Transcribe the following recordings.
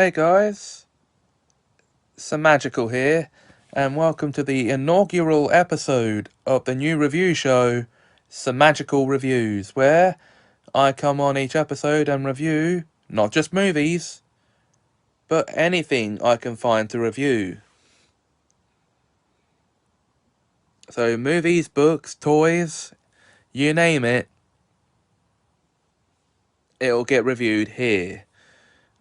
Hey guys, Semajical here, and welcome to the inaugural episode of the new review show, Semajical Reviews, where I come on each episode and review not just movies, but anything I can find to review. So movies, books, toys, you name it, it'll get reviewed here.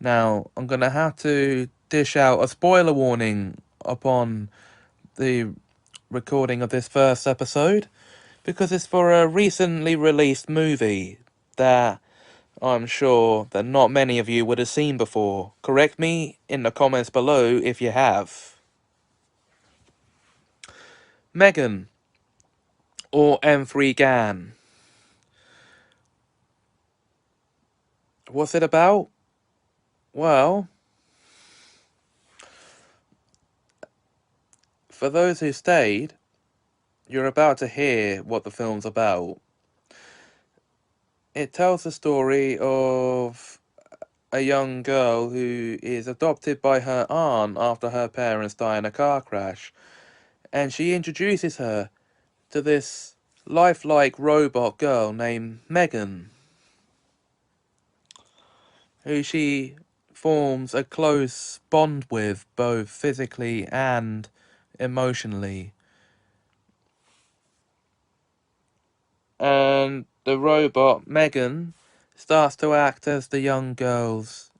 Now, I'm going to have to dish out a spoiler warning upon the recording of this first episode, because it's for a recently released movie that I'm sure that not many of you would have seen before. Correct me in the comments below if you have. Megan, or M3 Gan. What's it about? Well, for those who stayed, you're about to hear what the film's about. It tells the story of a young girl who is adopted by her aunt after her parents die in a car crash, and she introduces her to this lifelike robot girl named Megan, who she forms a close bond with both physically and emotionally. And the robot Megan starts to act as the young girl's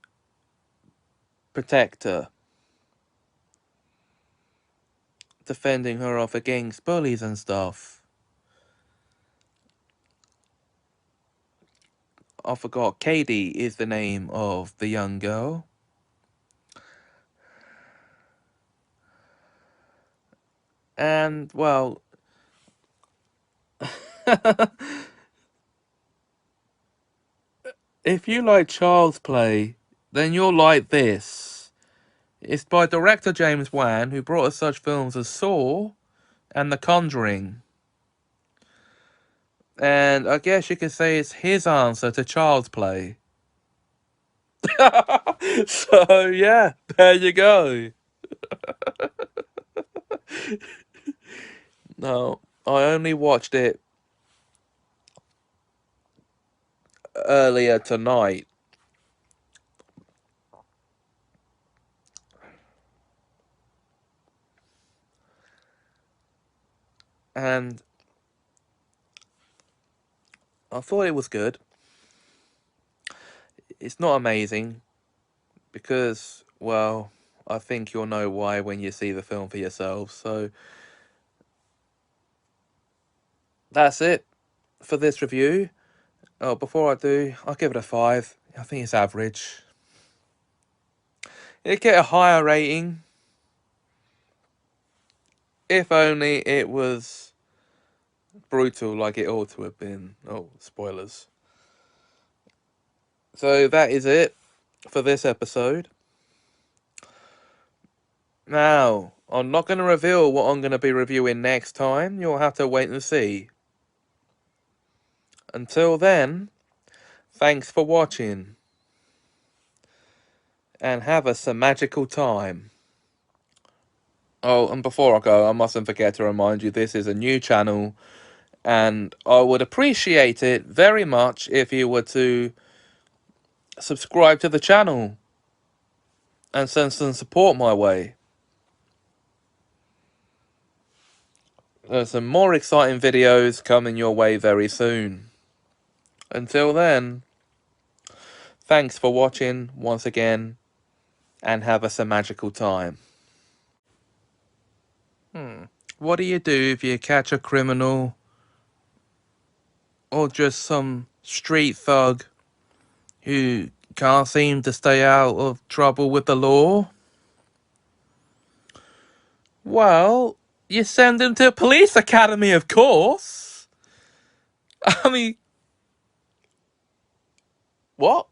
protector, defending her off against bullies and stuff. I forgot, Katie is the name of the young girl. And, well, if you like child's play, then you'll like this. It's by director James Wan, who brought us such films as Saw and The Conjuring. And I guess you could say it's his answer to child's play. So, yeah, there you go. No, I only watched it earlier tonight. And I thought it was good. It's not amazing, because, well, I think you'll know why when you see the film for yourself. So, that's it for this review. Oh, before I do, I'll give it a 5. I think it's average. It'd get a higher rating if only it was brutal like it ought to have been. Oh, spoilers. So that is it for this episode. Now, I'm not going to reveal what I'm going to be reviewing next time. You'll have to wait and see. Until then, thanks for watching. And have a magical time. Oh, and before I go, I mustn't forget to remind you this is a new channel, and I would appreciate it very much if you were to subscribe to the channel and send some support my way. There's some more exciting videos coming your way very soon. Until then, thanks for watching once again, and have a magical time. What do you do if you catch a criminal, or just some street thug who can't seem to stay out of trouble with the law? Well, you send him to a police academy, of course. I mean, what?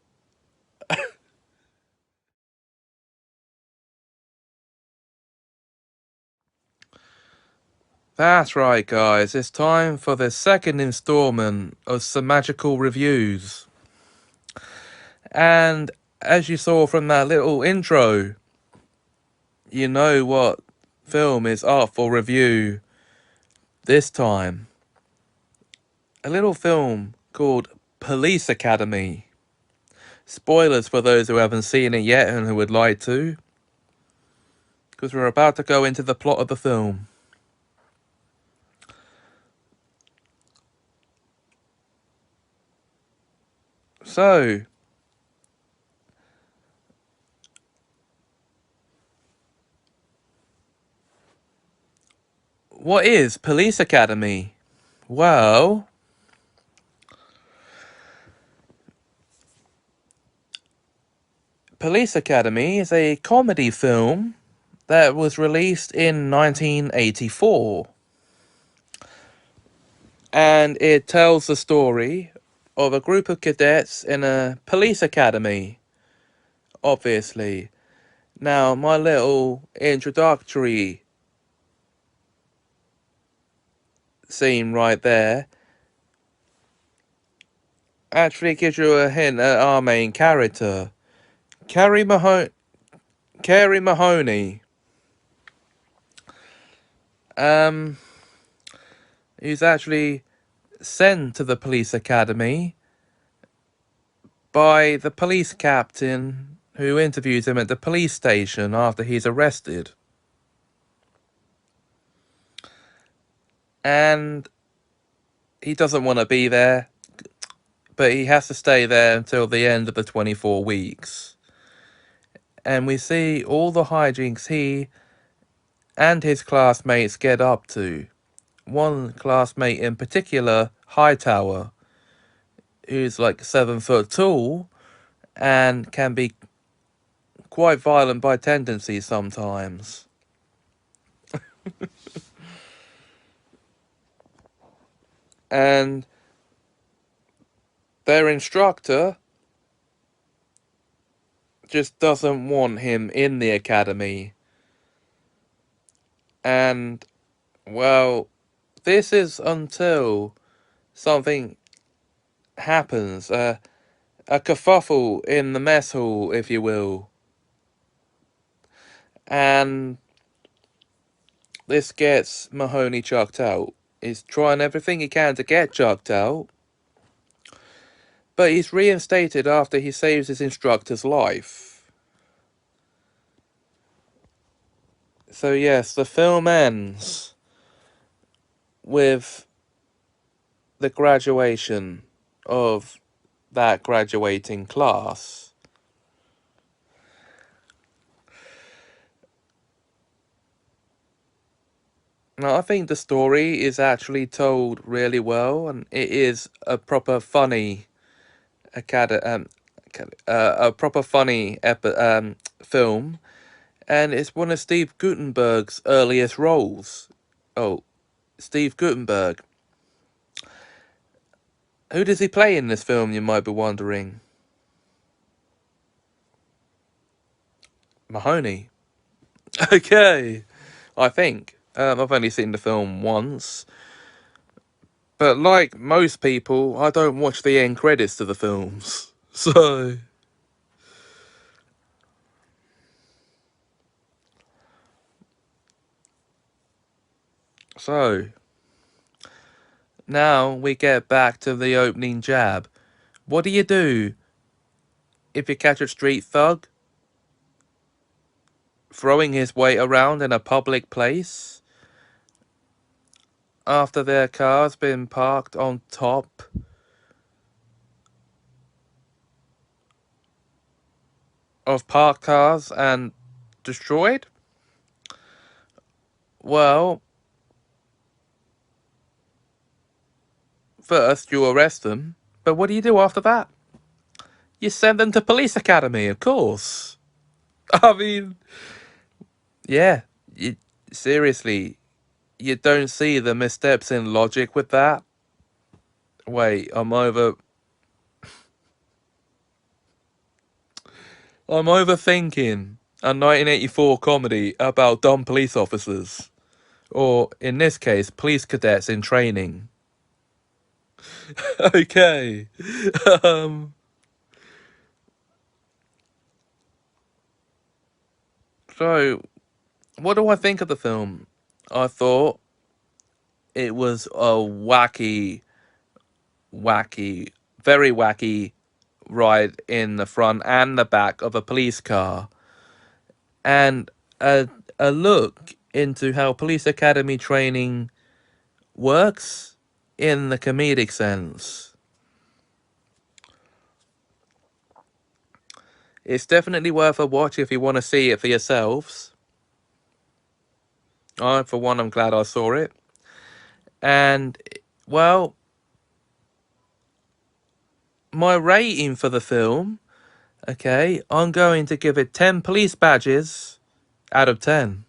That's right, guys. It's time for the second installment of Semajical Reviews. And as you saw from that little intro, you know what film is up for review this time. A little film called Police Academy. Spoilers for those who haven't seen it yet and who would like to, because we're about to go into the plot of the film. So, what is Police Academy? Well, Police Academy is a comedy film that was released in 1984. And it tells the story of a group of cadets in a police academy, obviously. Now, my little introductory scene right there actually gives you a hint at our main character, Carrie Mahoney. He's actually sent to the police academy by the police captain who interviews him at the police station after he's arrested. And he doesn't want to be there, but he has to stay there until the end of the 24 weeks. And we see all the hijinks he and his classmates get up to. One classmate in particular, Hightower, who's like 7 foot tall and can be quite violent by tendency sometimes. And their instructor just doesn't want him in the academy. And, well, this is until something happens. A kerfuffle in the mess hall, if you will. And this gets Mahoney chucked out. He's trying everything he can to get chucked out. But he's reinstated after he saves his instructor's life. So yes, the film ends with the graduation of that graduating class. Now, I think the story is actually told really well, and it is a proper funny a proper funny film, and it's one of Steve Guttenberg's earliest roles. Oh, Steve Guttenberg. Who does he play in this film, you might be wondering? Mahoney. Okay, I think. I've only seen the film once. But like most people, I don't watch the end credits to the films. So... So... Now we get back to the opening jab. What do you do if you catch a street thug throwing his weight around in a public place after their car's been parked on top of parked cars and destroyed? Well, first you arrest them, but what do you do after that? You send them to police academy, of course. I mean, yeah, seriously, you don't see the missteps in logic with that? Wait, I'm overthinking a 1984 comedy about dumb police officers. Or, in this case, police cadets in training. Okay. Um, So, what do I think of the film? I thought it was a wacky, very wacky ride in the front and the back of a police car, and a look into how police academy training works in the comedic sense. It's definitely worth a watch if you want to see it for yourselves. I, for one, I'm glad I saw it. And, well, my rating for the film, okay, I'm going to give it 10 police badges out of 10.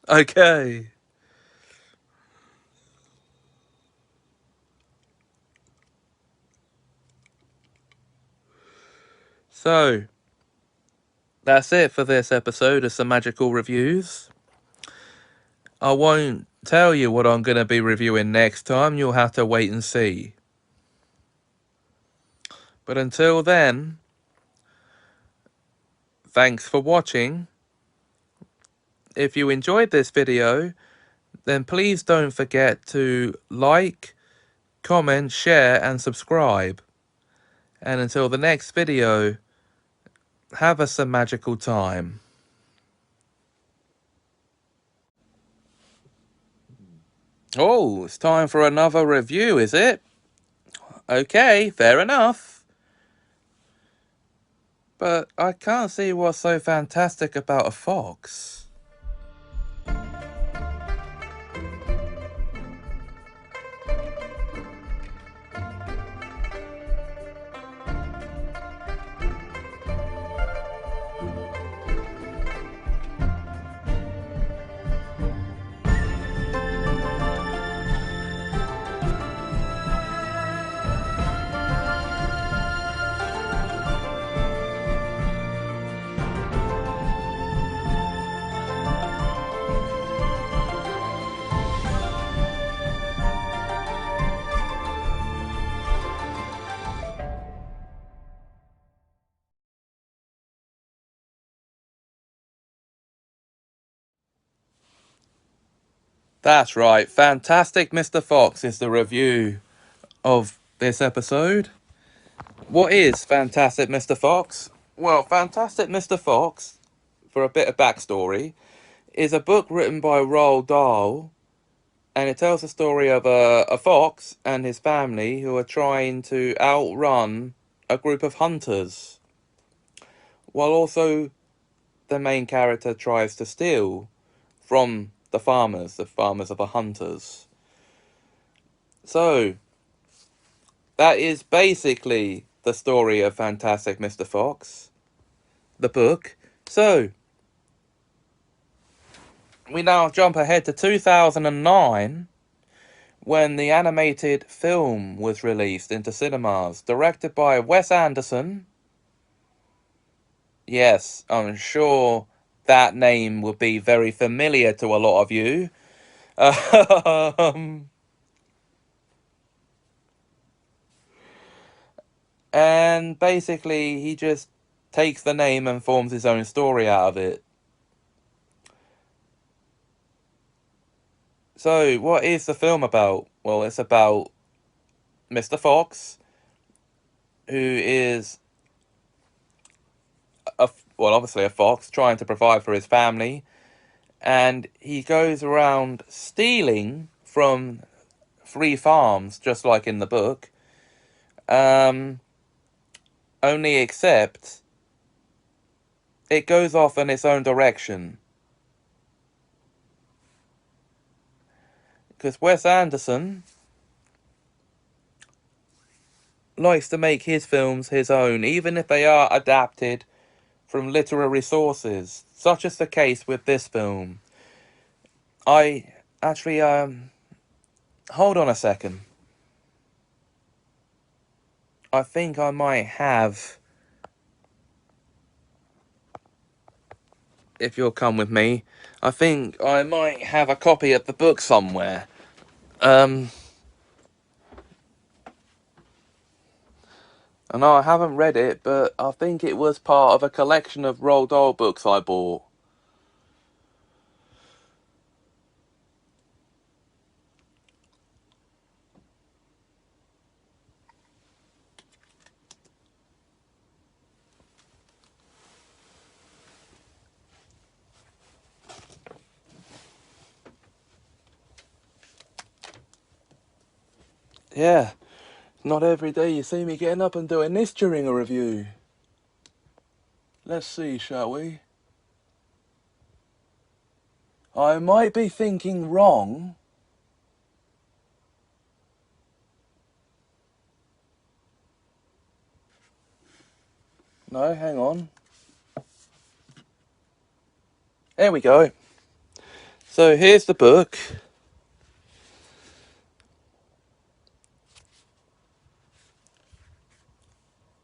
Okay. So, that's it for this episode of Semajical Reviews. I won't tell you what I'm going to be reviewing next time. You'll have to wait and see. But until then, thanks for watching. If you enjoyed this video, then please don't forget to like, comment, share, and subscribe. And until the next video, have a magical time. Oh, it's time for another review, is it? Okay, fair enough. But I can't see what's so fantastic about a fox. That's right, Fantastic Mr. Fox is the review of this episode. What is Fantastic Mr. Fox? Well, Fantastic Mr. Fox, for a bit of backstory, is a book written by Roald Dahl, and it tells the story of a fox and his family who are trying to outrun a group of hunters, while also the main character tries to steal from the farmers are the hunters. So, that is basically the story of Fantastic Mr. Fox, the book. So, we now jump ahead to 2009, when the animated film was released into cinemas, directed by Wes Anderson. Yes, I'm sure that name would be very familiar to a lot of you. And basically, he just takes the name and forms his own story out of it. So, what is the film about? Well, it's about Mr. Fox, who is, obviously a fox, trying to provide for his family. And he goes around stealing from 3 farms, just like in the book. Only except it goes off in its own direction. Because Wes Anderson likes to make his films his own, even if they are adapted from literary sources, such as the case with this film. I actually, hold on a second. I think I might have, if you'll come with me, I think I might have a copy of the book somewhere. And I haven't read it, but I think it was part of a collection of Roald Dahl books I bought. Yeah, not every day you see me getting up and doing this during a review. Let's see, shall we? I might be thinking wrong. No, hang on. There we go. So here's the book.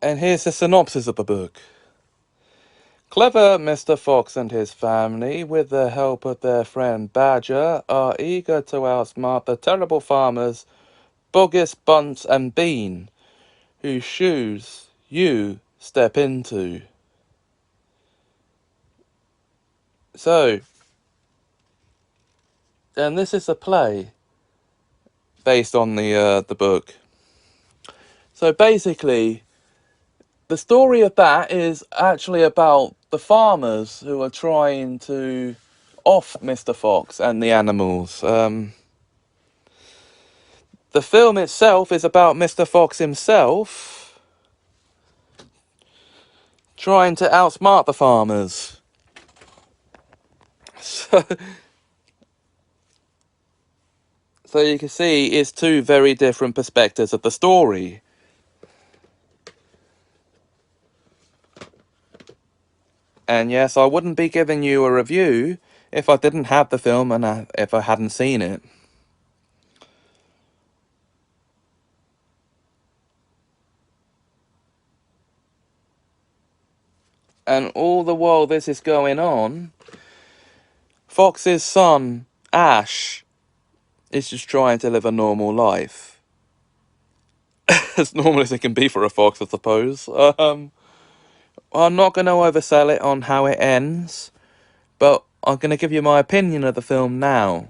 And here's the synopsis of the book. Clever Mr. Fox and his family, with the help of their friend Badger, are eager to outsmart the terrible farmers Boggis, Bunt, and Bean, whose shoes you step into. So, and this is a play based on the book. So basically, the story of that is actually about the farmers who are trying to off Mr. Fox and the animals. The film itself is about Mr. Fox himself trying to outsmart the farmers. So you can see it's two very different perspectives of the story. And yes, I wouldn't be giving you a review if I didn't have the film and if I hadn't seen it. And all the while this is going on, Fox's son, Ash, is just trying to live a normal life. As normal as it can be for a fox, I suppose. I'm not going to oversell it on how it ends, but I'm going to give you my opinion of the film now.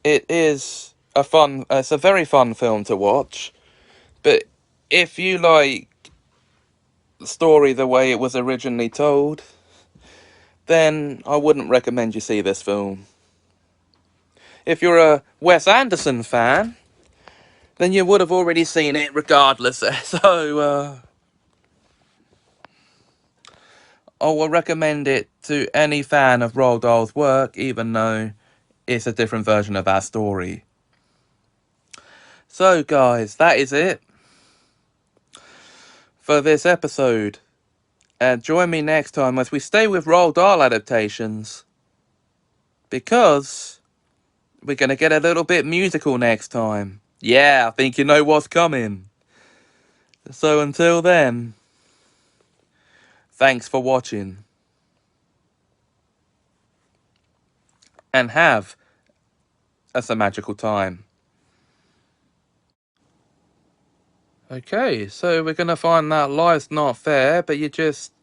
It's a very fun film to watch, but if you like the story the way it was originally told, then I wouldn't recommend you see this film. If you're a Wes Anderson fan, then you would have already seen it regardless. So, I will recommend it to any fan of Roald Dahl's work, even though it's a different version of our story. So, guys, that is it for this episode. And join me next time as we stay with Roald Dahl adaptations, because we're going to get a little bit musical next time. Yeah, I think you know what's coming. So until then, thanks for watching. And have a Semajical time. Okay, so we're going to find that life's not fair, but you just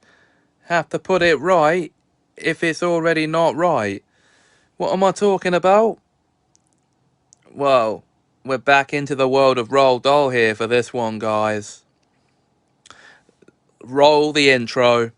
have to put it right if it's already not right. What am I talking about? Well, we're back into the world of Roald Dahl here for this one, guys. Roll the intro.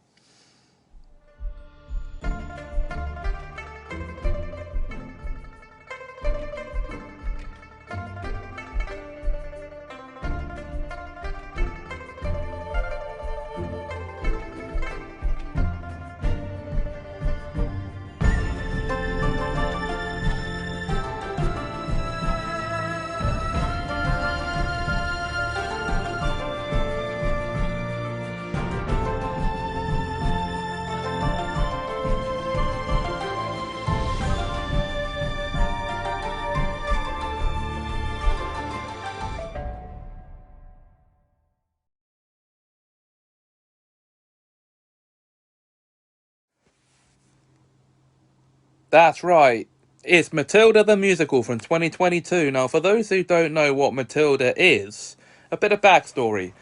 That's right. It's Matilda the Musical from 2022. Now, for those who don't know what Matilda is, a bit of backstory.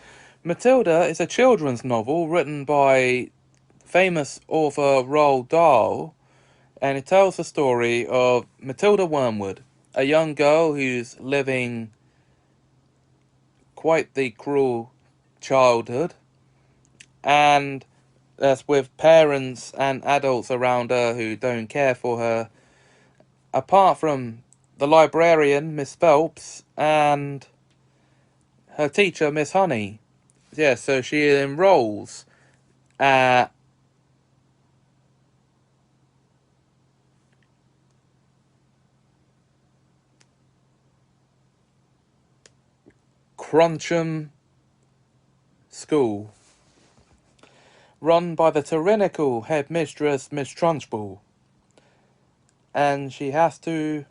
Matilda is a children's novel written by famous author Roald Dahl, and it tells the story of Matilda Wormwood, a young girl who's living quite the cruel childhood, and that's with parents and adults around her who don't care for her, apart from the librarian, Miss Phelps, and her teacher, Miss Honey. Yeah, so she enrolls at Cruncham School, run by the tyrannical headmistress, Miss Trunchbull. And she has to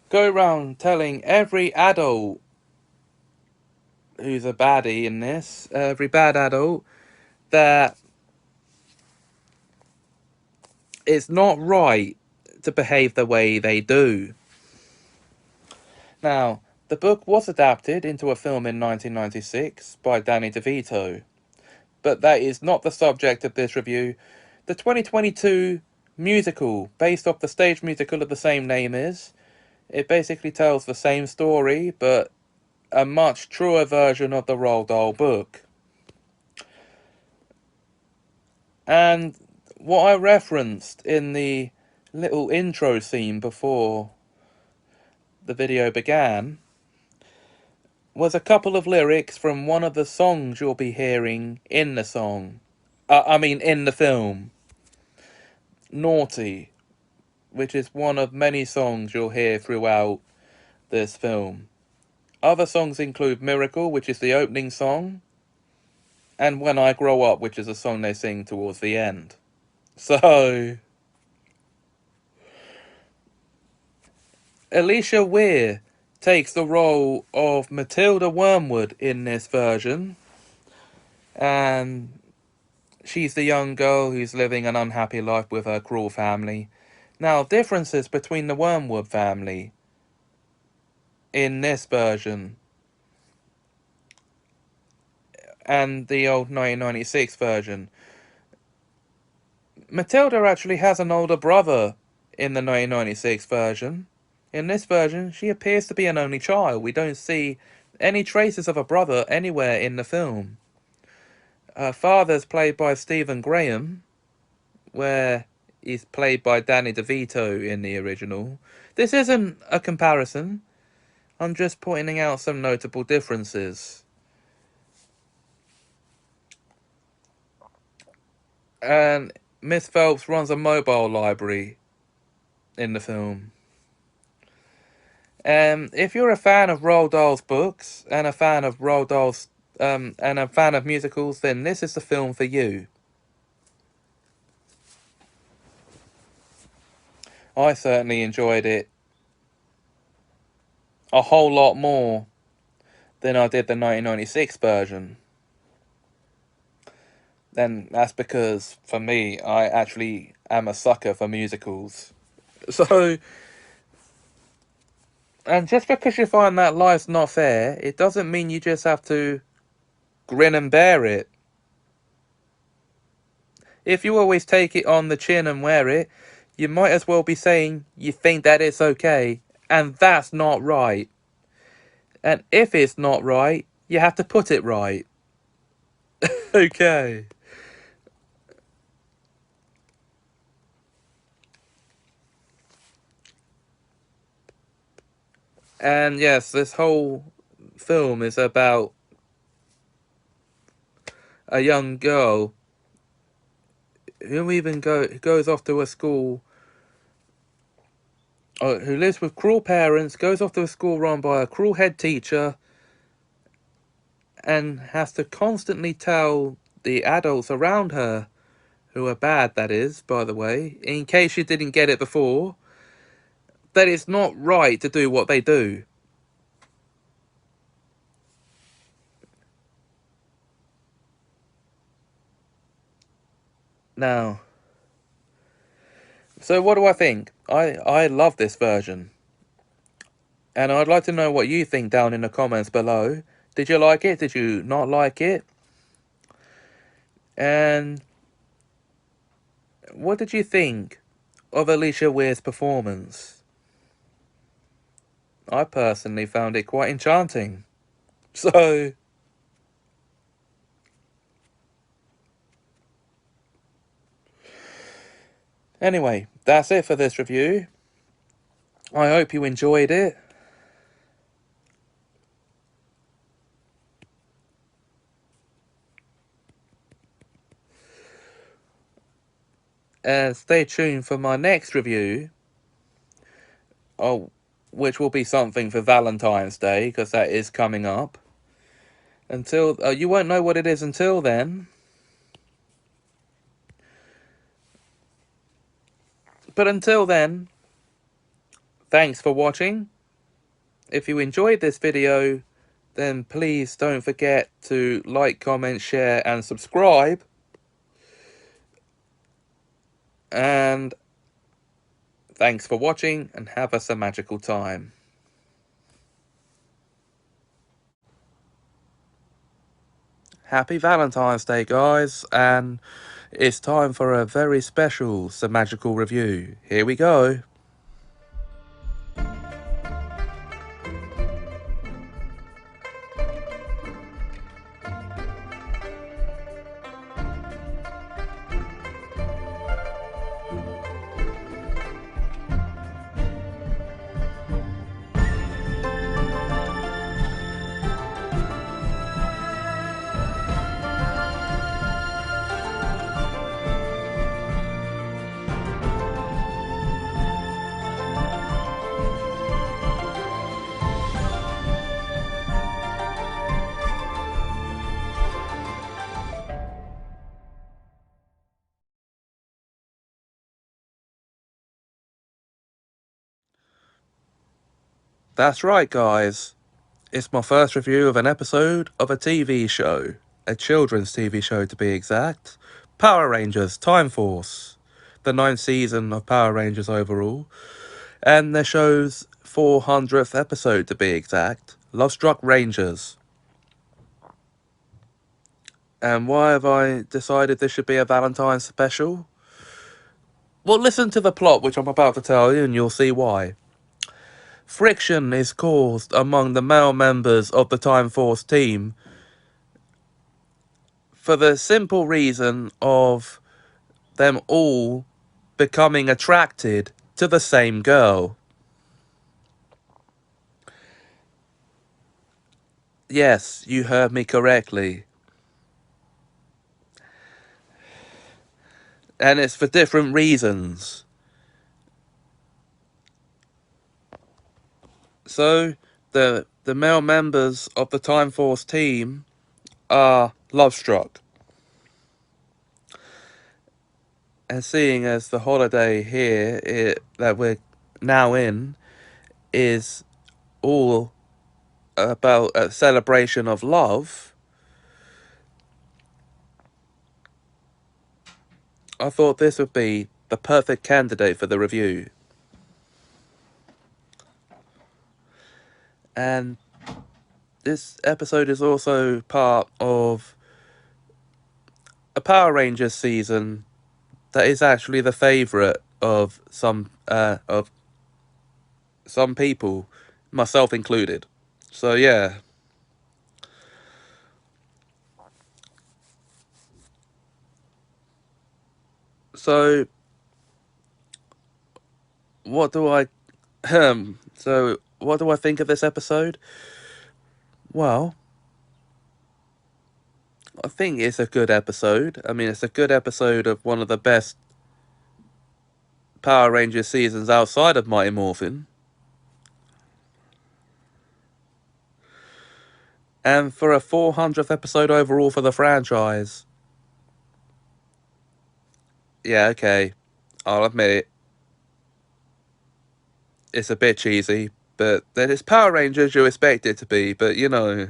go around telling every adult who's a baddie in this, every bad adult, that it's not right to behave the way they do. Now, the book was adapted into a film in 1996 by Danny DeVito, but that is not the subject of this review. The 2022 musical, based off the stage musical of the same name, it basically tells the same story, but a much truer version of the Roald Dahl book. And what I referenced in the little intro scene before the video began was a couple of lyrics from one of the songs you'll be hearing in the song. In the film. Naughty, which is one of many songs you'll hear throughout this film. Other songs include Miracle, which is the opening song, and When I Grow Up, which is a song they sing towards the end. So, Alicia Weir takes the role of Matilda Wormwood in this version, and she's the young girl who's living an unhappy life with her cruel family. Now, differences between the Wormwood family in this version and the old 1996 version. Matilda actually has an older brother in the 1996 version. In this version, she appears to be an only child. We don't see any traces of a brother anywhere in the film. Her father's played by Stephen Graham, where he's played by Danny DeVito in the original. This isn't a comparison. I'm just pointing out some notable differences. And Miss Phelps runs a mobile library in the film. If you're a fan of Roald Dahl's books and a fan of Roald Dahl's and a fan of musicals, then this is the film for you. I certainly enjoyed it a whole lot more than I did the 1996 version. Then that's because, for me, I actually am a sucker for musicals. So, and just because you find that life's not fair, it doesn't mean you just have to grin and bear it. If you always take it on the chin and wear it, you might as well be saying you think that it's okay, and that's not right. And if it's not right, you have to put it right. Okay. And yes, this whole film is about a young girl who even goes off to a school, who lives with cruel parents, goes off to a school run by a cruel head teacher, and has to constantly tell the adults around her, who are bad, that is, by the way, in case you didn't get it before, that it's not right to do what they do. Now, so what do I think? I love this version. And I'd like to know what you think down in the comments below. Did you like it? Did you not like it? And what did you think of Alicia Weir's performance? I personally found it quite enchanting. So, anyway, that's it for this review. I hope you enjoyed it. Stay tuned for my next review. Oh, which will be something for Valentine's Day, because that is coming up. Until you won't know what it is until then. But until then, thanks for watching. If you enjoyed this video, then please don't forget to like, comment, share, and subscribe. And thanks for watching, and have a Semajical time. Happy Valentine's Day, guys, and it's time for a very special Semajical review. Here we go. That's right, guys. It's my first review of an episode of a TV show. A children's TV show, to be exact. Power Rangers Time Force. The 9th season of Power Rangers overall. And the show's 400th episode, to be exact. Lovestruck Rangers. And why have I decided this should be a Valentine's special? Well, listen to the plot, which I'm about to tell you, and you'll see why. Friction is caused among the male members of the Time Force team for the simple reason of them all becoming attracted to the same girl. Yes, you heard me correctly. And it's for different reasons. So, the male members of the Time Force team are Lovestruck. And seeing as the holiday here that we're now in is all about a celebration of love, I thought this would be the perfect candidate for the review. And this episode is also part of a Power Rangers season that is actually the favourite of some people, myself included. So yeah. So what do I what do I think of this episode? Well, I think it's a good episode. I mean, it's a good episode of one of the best Power Rangers seasons outside of Mighty Morphin. And for a 400th episode overall for the franchise, yeah, okay, I'll admit it, it's a bit cheesy, but then it's Power Rangers, you expect it to be, but you know.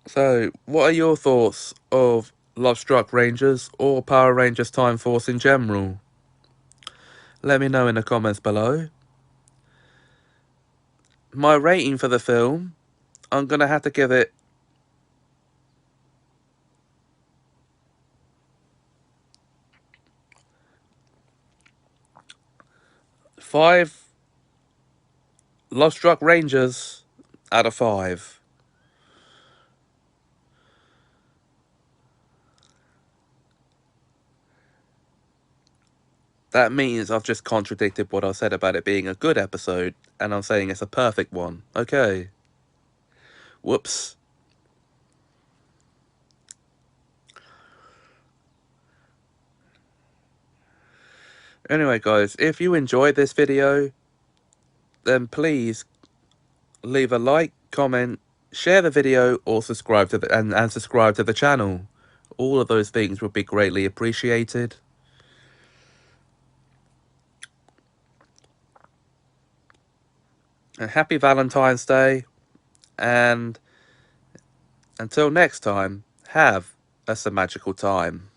So, what are your thoughts of Lovestruck Rangers or Power Rangers Time Force in general? Let me know in the comments below. My rating for the film, I'm going to have to give it 5 Lovestruck Rangers out of 5. That means I've just contradicted what I said about it being a good episode, and I'm saying it's a perfect one. Okay. Whoops. Anyway, guys, if you enjoyed this video, then please leave a like, comment, share the video, or subscribe to and subscribe to the channel. All of those things would be greatly appreciated. And happy Valentine's Day, and until next time, have a magical time.